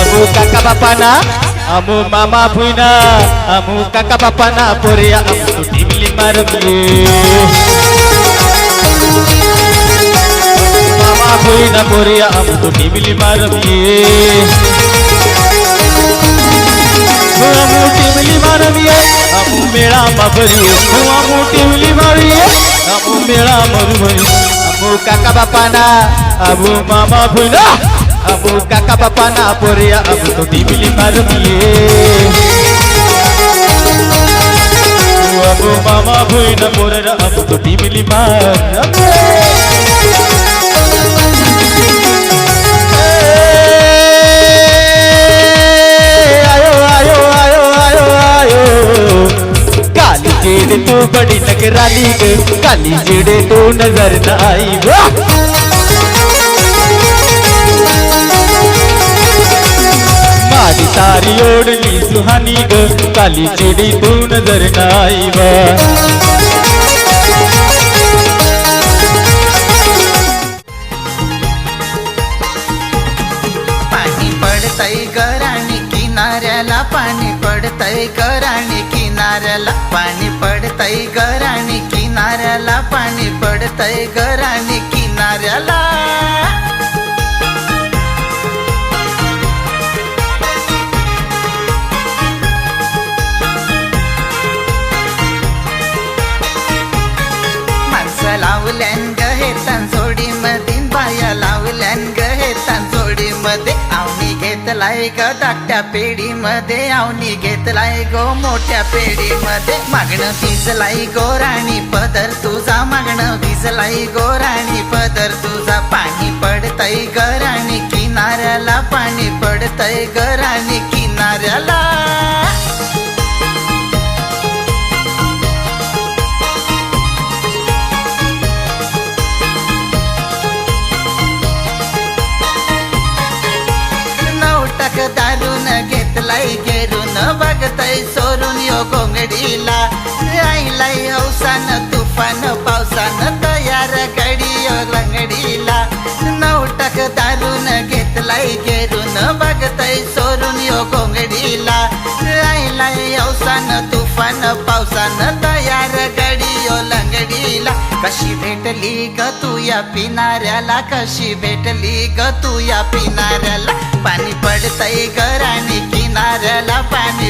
amu kakak bapana, amu mama puina, amu kakak bapana poria amu timli marumye. Mama puina poria amu timli marumye. Amu timli marumye, amu mera mabariye, amu timli mariye, amu mera marumye. Amu kakak bapana, amu mama puina. Abu kakak bapana poria abu to timli marumye. Abu mama puina poria abu to timli marumye. Ayo ayo ayo ayo ayo. काली जेड़े तू बड़ी नगराली गे, काली जेड़े तू नजर न आई वाह। मारी तारी ओढ़नी सुहानी ग, काली चिड़ी तू नजर न आई वा। पाणी पडतय गराणी किनाऱ्याला, पाणी पडतय गराणी किनाऱ्याला, पाणी पडतय गराणी किनाऱ्याला, पाणी पडतय गराणी किनाऱ्याला. लावल्यान ग हे तांसोडी मध्ये, बाया लावल्यान ग हे तांसोडी मध्ये. आवनी घेतलाय ग धाकट्या पेढी मध्ये, आवनी घेतलाय गो मोठ्या पेढी मध्ये. मागणं भिजलाय गो राणी पदर तुझा, मागणं भिजलाय गो राणी पदर तुझा. पाणी पडतय ग राणी किनाऱ्याला, पाणी पडतय ग राणी किनाऱ्याला. दारून घेतलाय घेरून, बघताय सोरून यो गोंगडीला. आईलाय हौसान तुफान पावसान, तयार गडी यो लंगडीला. 9 दारून घेतलाय घेरून, बघताय सोरून यो गोंगडीला. आईलाय हौसान तुफान पावसान, तयार गडी यो लंगडीला. कशी भेटली ग तू या पिनाऱ्याला, कशी भेटली ग तू या पिनाऱ्याला. पाणी पडतय ग राणी किनाऱ्याला, पाणी